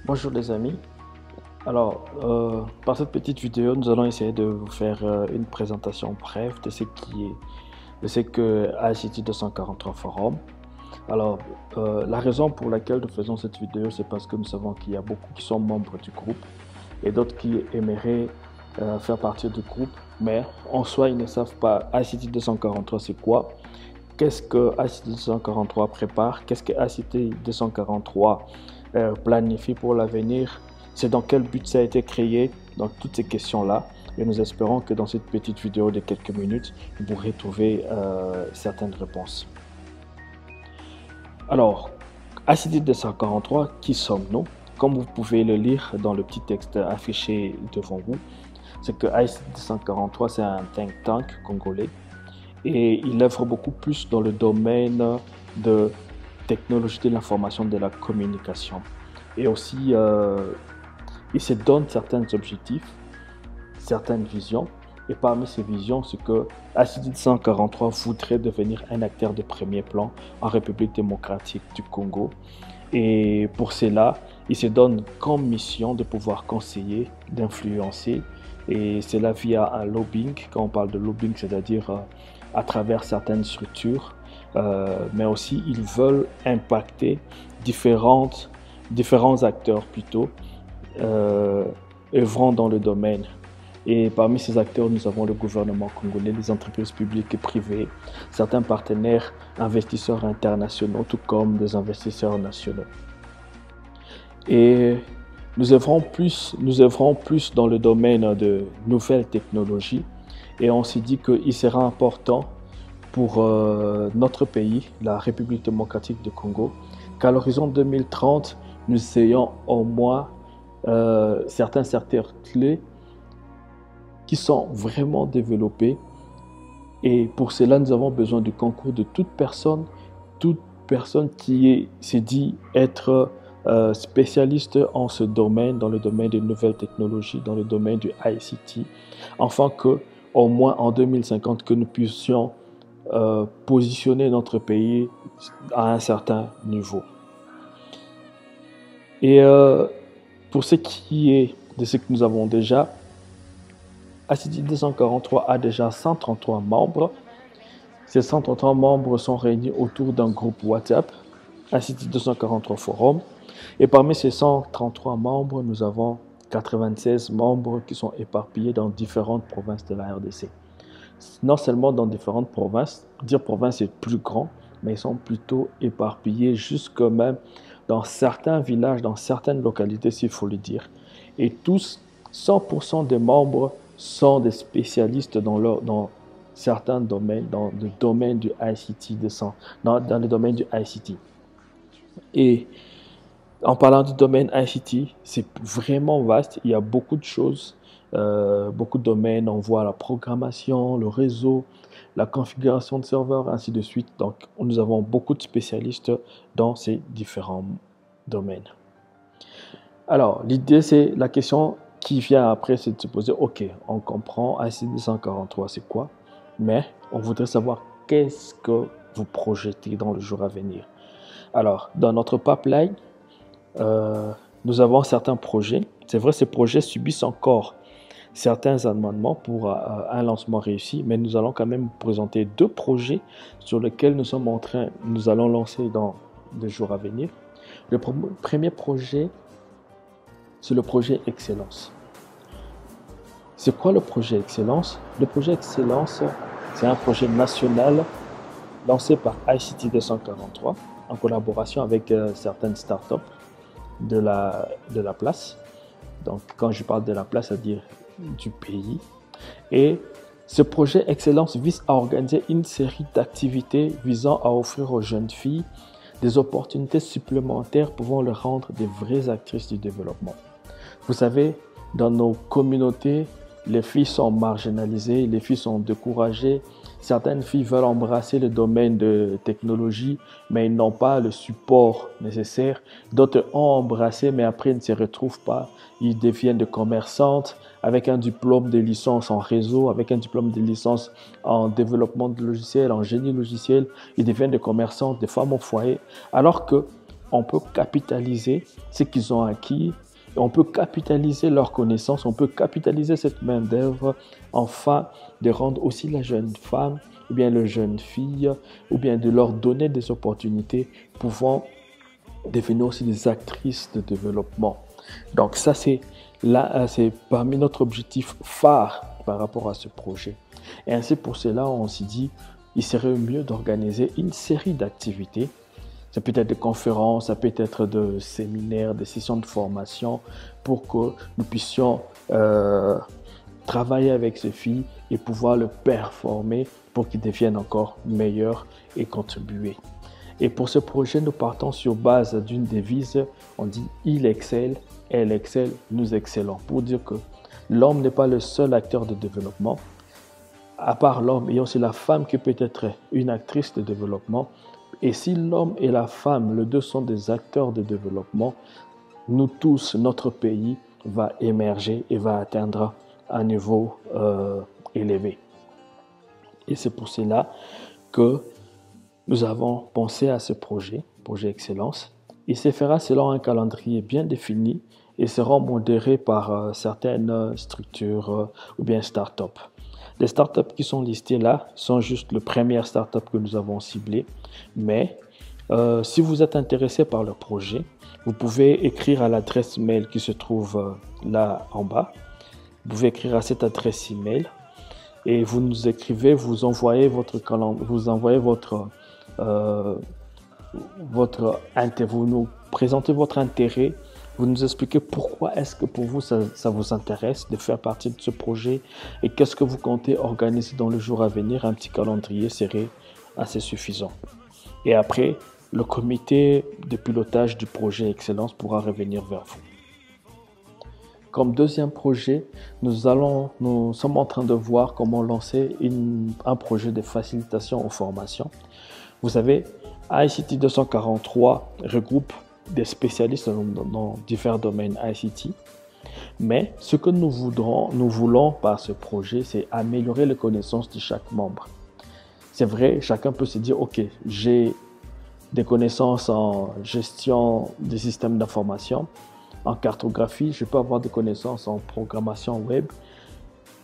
Bonjour les amis. Par cette petite vidéo, nous allons essayer de vous faire une présentation brève de ce que ICT 243 Forum. La raison pour laquelle nous faisons cette vidéo, c'est parce que nous savons qu'il y a beaucoup qui sont membres du groupe et d'autres qui aimeraient faire partie du groupe, mais en soi, ils ne savent pas ICT 243 c'est quoi, qu'est-ce que ICT 243 prépare, qu'est-ce que ICT 243 planifie pour l'avenir, c'est dans quel but ça a été créé, donc toutes ces questions-là. Et nous espérons que dans cette petite vidéo de quelques minutes, vous pourrez trouver certaines réponses. Alors, ICT 243, qui sommes-nous? Comme vous pouvez le lire dans le petit texte affiché devant vous, c'est que ICT 243, c'est un think tank congolais et il œuvre beaucoup plus dans le domaine de technologie de l'information et de la communication. Et aussi, il se donne certains objectifs, certaines visions. Et parmi ces visions, c'est que ICT 243 voudrait devenir un acteur de premier plan en République démocratique du Congo. Et pour cela, il se donne comme mission de pouvoir conseiller, d'influencer. Et cela via un lobbying. Quand on parle de lobbying, c'est-à-dire à travers certaines structures. Mais aussi, ils veulent impacter différents acteurs plutôt, œuvrant dans le domaine. Et parmi ces acteurs, nous avons le gouvernement congolais, les entreprises publiques et privées, certains partenaires investisseurs internationaux, tout comme des investisseurs nationaux. Et nous œuvrons plus dans le domaine de nouvelles technologies. Et on s'est dit qu'il sera important pour notre pays, la République démocratique du Congo, qu'à l'horizon 2030, nous ayons au moins certains secteurs clés qui sont vraiment développés. Et pour cela, nous avons besoin du concours de toute personne qui s'est dit être spécialiste en ce domaine, dans le domaine des nouvelles technologies, dans le domaine du ICT, afin que, au moins en 2050, que nous puissions positionner notre pays à un certain niveau. Et pour ce qui est de ce que nous avons déjà, ICT 243 a déjà 133 membres. Ces 133 membres sont réunis autour d'un groupe WhatsApp, ICT 243 Forum. Et parmi ces 133 membres, nous avons 96 membres qui sont éparpillés dans différentes provinces de la RDC. Non seulement dans différentes provinces, dire province est plus grand, mais ils sont plutôt éparpillés jusque même dans certains villages, dans certaines localités, s'il faut le dire. Et tous, 100% des membres sont des spécialistes dans certains domaines, dans le domaine du ICT, dans le domaine du ICT. Et en parlant du domaine ICT, c'est vraiment vaste, il y a beaucoup de choses, beaucoup de domaines, on voit la programmation, le réseau, la configuration de serveurs, ainsi de suite. Donc, nous avons beaucoup de spécialistes dans ces différents domaines. Alors, l'idée, c'est la question qui vient après, c'est de se poser, ok, on comprend ICT 243, c'est quoi? Mais on voudrait savoir qu'est-ce que vous projetez dans le jour à venir. Alors, dans notre pipeline, nous avons certains projets. C'est vrai, ces projets subissent encore certains amendements pour un lancement réussi, mais nous allons quand même présenter deux projets sur lesquels nous allons lancer dans les jours à venir. Le premier projet, c'est le projet Excellence. C'est quoi le projet Excellence? Le projet Excellence, c'est un projet national lancé par ICT 243 en collaboration avec certaines startups de la place. Donc, quand je parle de la place, c'est-à-dire du pays. Et ce projet Excellence vise à organiser une série d'activités visant à offrir aux jeunes filles des opportunités supplémentaires pouvant les rendre des vraies actrices du développement. Vous savez, dans nos communautés, les filles sont marginalisées, les filles sont découragées. Certaines filles veulent embrasser le domaine de technologie, mais ils n'ont pas le support nécessaire. D'autres ont embrassé, mais après ils ne se retrouvent pas. Ils deviennent des commerçantes avec un diplôme de licence en réseau, avec un diplôme de licence en développement de logiciels, en génie logiciel. Ils deviennent des commerçantes, des femmes au foyer. Alors que on peut capitaliser ce qu'ils ont acquis, on peut capitaliser leurs connaissances, on peut capitaliser cette main-d'œuvre afin de rendre aussi la jeune femme ou bien la jeune fille ou bien de leur donner des opportunités pouvant devenir aussi des actrices de développement. Donc ça, c'est parmi notre objectif phare par rapport à ce projet. Et ainsi, pour cela, on s'est dit, il serait mieux d'organiser une série d'activités. Ça peut être des conférences, ça peut être des séminaires, des sessions de formation pour que nous puissions travailler avec ces filles et pouvoir le performer pour qu'ils deviennent encore meilleurs et contribuer. Et pour ce projet, nous partons sur base d'une devise. On dit « il excelle, elle excelle, nous excellons ». Pour dire que l'homme n'est pas le seul acteur de développement. À part l'homme, il y a aussi la femme qui peut être une actrice de développement. Et si l'homme et la femme, les deux sont des acteurs de développement, nous tous, notre pays va émerger et va atteindre un niveau élevé. Et c'est pour cela que nous avons pensé à ce projet Excellence. Il se fera selon un calendrier bien défini et sera modéré par certaines structures ou bien start-up. Les startups qui sont listées là sont juste les premières startups que nous avons ciblées. Mais si vous êtes intéressé par le projet, vous pouvez écrire à l'adresse mail qui se trouve là en bas. Vous pouvez écrire à cette adresse email et vous nous écrivez, vous envoyez votre vous nous présentez votre intérêt. Vous nous expliquez pourquoi est-ce que pour vous ça vous intéresse de faire partie de ce projet et qu'est-ce que vous comptez organiser dans le jour à venir. Un petit calendrier serait assez suffisant. Et après, le comité de pilotage du projet Excellence pourra revenir vers vous. Comme deuxième projet, nous sommes en train de voir comment lancer un projet de facilitation aux formations. Vous savez, ICT 243 regroupe des spécialistes dans divers domaines ICT. Mais ce que nous voulons par ce projet, c'est améliorer les connaissances de chaque membre. C'est vrai, chacun peut se dire, ok, j'ai des connaissances en gestion des systèmes d'information, en cartographie, je peux avoir des connaissances en programmation web,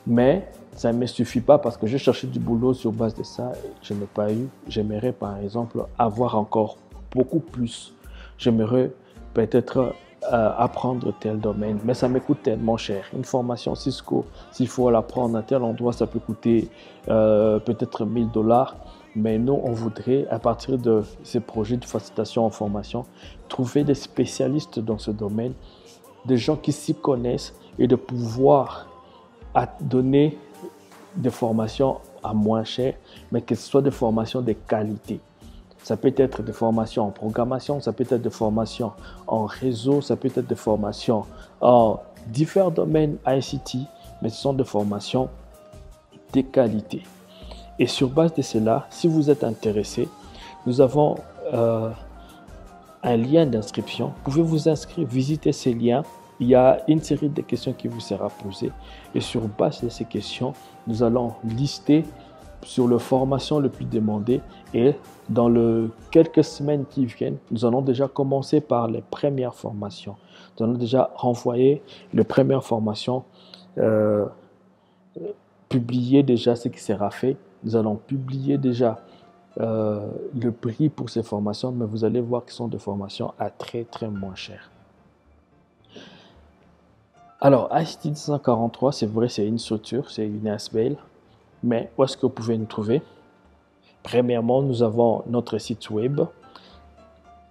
mais ça ne me suffit pas parce que j'ai cherché du boulot sur base de ça et je n'ai pas eu. J'aimerais par exemple avoir encore beaucoup plus. J'aimerais peut-être apprendre tel domaine, mais ça me coûte tellement cher. Une formation Cisco, s'il faut l'apprendre à tel endroit, ça peut coûter peut-être $1000. Mais nous, on voudrait, à partir de ces projets de facilitation en formation, trouver des spécialistes dans ce domaine, des gens qui s'y connaissent et de pouvoir donner des formations à moins cher, mais que ce soit des formations de qualité. Ça peut être des formations en programmation, ça peut être des formations en réseau, ça peut être des formations en divers domaines ICT, mais ce sont des formations de qualité. Et sur base de cela, si vous êtes intéressé, nous avons un lien d'inscription. Vous pouvez vous inscrire, visiter ces liens. Il y a une série de questions qui vous sera posée. Et sur base de ces questions, nous allons lister sur les formations les plus demandées. Et dans les quelques semaines qui viennent, nous allons déjà commencer par les premières formations. Nous allons déjà renvoyer les premières formations, publier déjà ce qui sera fait. Nous allons publier déjà le prix pour ces formations, mais vous allez voir que ce sont des formations à très moins cher. Alors, ICT 243, c'est vrai, c'est une structure, c'est une ASBL, mais où est-ce que vous pouvez nous trouver? Premièrement, nous avons notre site web,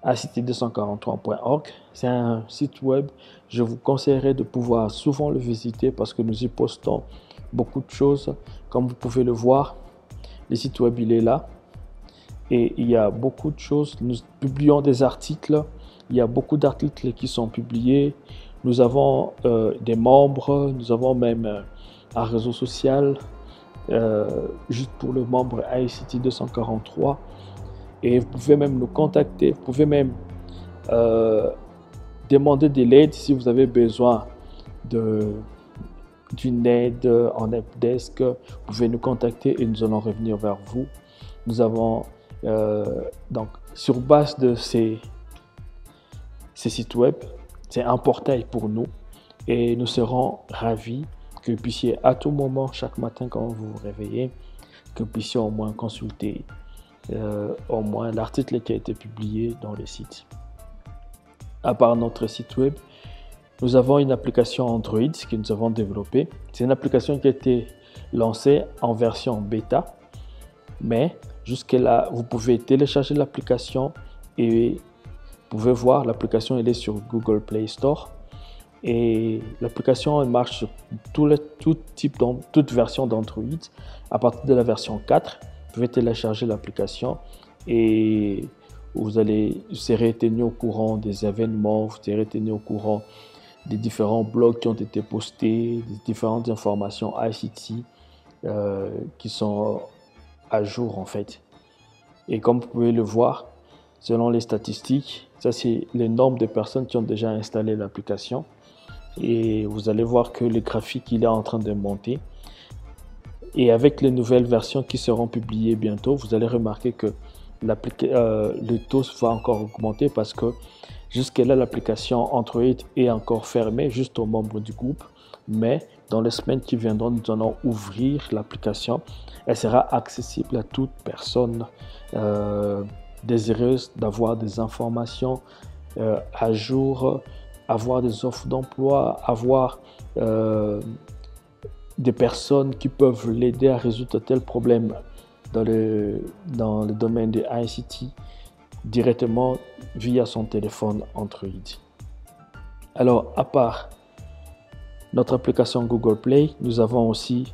ict243.org. C'est un site web, je vous conseillerais de pouvoir souvent le visiter parce que nous y postons beaucoup de choses. Comme vous pouvez le voir, le site web, il est là. Et il y a beaucoup de choses. Nous publions des articles. Il y a beaucoup d'articles qui sont publiés. Nous avons des membres. Nous avons même un réseau social juste pour le membre ICT 243. Et vous pouvez même nous contacter. Vous pouvez même demander de l'aide si vous avez besoin d'une aide en helpdesk. Vous pouvez nous contacter et nous allons revenir vers vous. Nous avons donc sur base de ces ces sites web, c'est un portail pour nous et nous serons ravis que vous puissiez à tout moment, chaque matin quand vous vous réveillez, que vous puissiez au moins consulter au moins l'article qui a été publié dans le site. À part notre site web, nous avons une application Android que nous avons développée. C'est une application qui a été lancée en version bêta, mais jusque-là, vous pouvez télécharger l'application et vous pouvez voir l'application, elle est sur Google Play Store. Et l'application elle marche sur toute version d'Android. À partir de la version 4, vous pouvez télécharger l'application et vous serez tenu au courant des événements, vous serez tenu au courant des différents blogs qui ont été postés, des différentes informations ICT qui sont à jour en fait. Et comme vous pouvez le voir, selon les statistiques, ça c'est le nombre de personnes qui ont déjà installé l'application. Et vous allez voir que le graphique il est en train de monter. Et avec les nouvelles versions qui seront publiées bientôt, vous allez remarquer que le taux va encore augmenter parce que jusque-là, l'application Android est encore fermée juste aux membres du groupe. Mais dans les semaines qui viendront, nous allons ouvrir l'application. Elle sera accessible à toute personne désireuse d'avoir des informations à jour, avoir des offres d'emploi, avoir des personnes qui peuvent l'aider à résoudre tel problème dans le domaine de ICT directement via son téléphone Android. Alors, à part notre application Google Play, nous avons aussi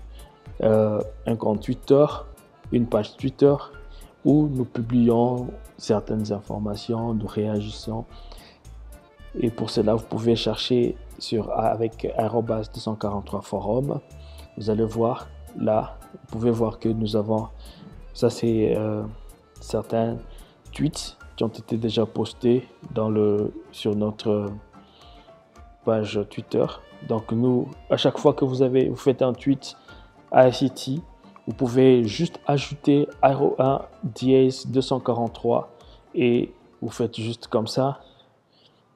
un compte Twitter, une page Twitter où nous publions certaines informations, nous réagissons. Et pour cela, vous pouvez chercher avec @243 forum. Vous allez voir là, vous pouvez voir que nous avons, ça c'est certains tweets qui ont été déjà postés sur notre page Twitter. Donc nous, à chaque fois que vous faites un tweet à ICT, vous pouvez juste ajouter 243 et vous faites juste comme ça.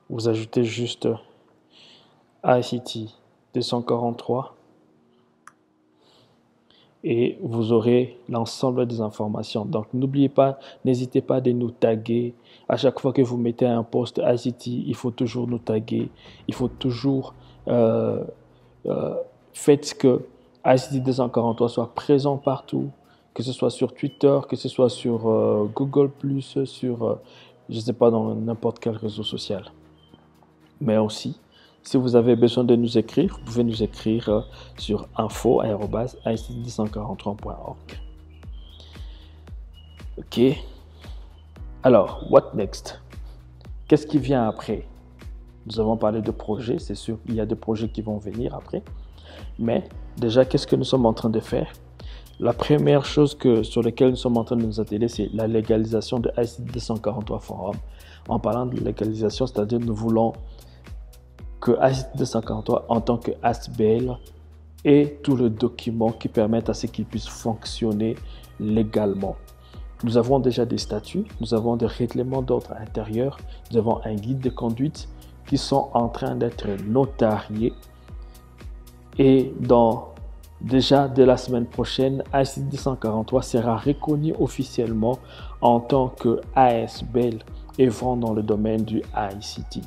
Vous ajoutez juste ICT 243 et vous aurez l'ensemble des informations. Donc n'hésitez pas de nous taguer. À chaque fois que vous mettez un post ICT, il faut toujours nous taguer. Il faut toujours faites que ICT 243 soit présent partout, que ce soit sur Twitter, que ce soit sur Google+, sur, je ne sais pas, dans n'importe quel réseau social. Mais aussi, si vous avez besoin de nous écrire, vous pouvez nous écrire sur info@ict243.org. Ok. Alors, what next? Qu'est-ce qui vient après? Nous avons parlé de projets, c'est sûr qu'il y a des projets qui vont venir après. Mais déjà, qu'est-ce que nous sommes en train de faire? La première chose sur laquelle nous sommes en train de nous atteler, c'est la légalisation de ICT243 Forum. En parlant de légalisation, c'est-à-dire nous voulons que ICT243 en tant que ASBL ait tout le document qui permettent à ce qu'il puisse fonctionner légalement. Nous avons déjà des statuts, nous avons des règlements d'ordre intérieur, nous avons un guide de conduite qui sont en train d'être notariés. Et déjà dès la semaine prochaine, ICT243 sera reconnu officiellement en tant que ASBL œuvrant dans le domaine du ICT.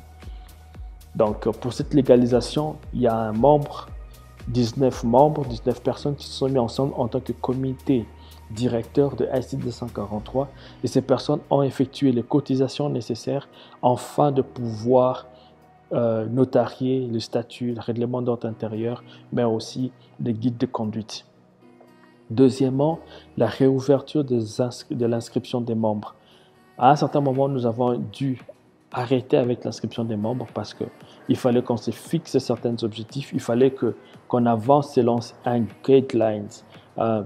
Donc pour cette légalisation, il y a 19 personnes qui se sont mis ensemble en tant que comité directeur de ICT243 et ces personnes ont effectué les cotisations nécessaires afin de pouvoir notarier le statut, le règlement d'ordre intérieur, mais aussi les guides de conduite. Deuxièmement, la réouverture de l'inscription des membres. À un certain moment, nous avons dû arrêter avec l'inscription des membres parce qu'il fallait qu'on se fixe certains objectifs, il fallait qu'on avance selon un guidelines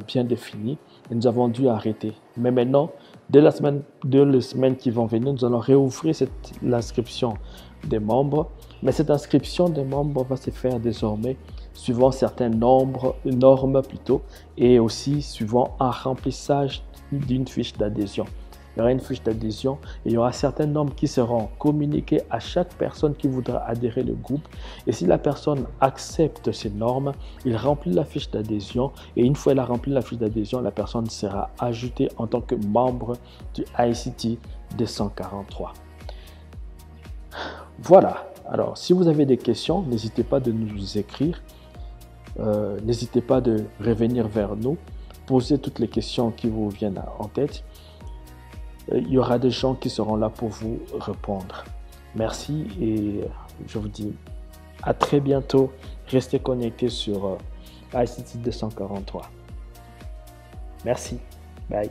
bien défini et nous avons dû arrêter. Mais maintenant, dès les semaines qui vont venir, nous allons réouvrir l'inscription des membres. Mais cette inscription des membres va se faire désormais suivant certaines normes et aussi suivant un remplissage d'une fiche d'adhésion. il y aura une fiche d'adhésion et il y aura certaines normes qui seront communiquées à chaque personne qui voudra adhérer au groupe. Et si la personne accepte ces normes, il remplit la fiche d'adhésion et une fois elle a rempli la fiche d'adhésion, la personne sera ajoutée en tant que membre du ICT 243. Voilà. Alors, si vous avez des questions, n'hésitez pas de nous écrire. N'hésitez pas de revenir vers nous. Posez toutes les questions qui vous viennent en tête. Il y aura des gens qui seront là pour vous répondre. Merci et je vous dis à très bientôt. Restez connectés sur ICT 243. Merci. Bye.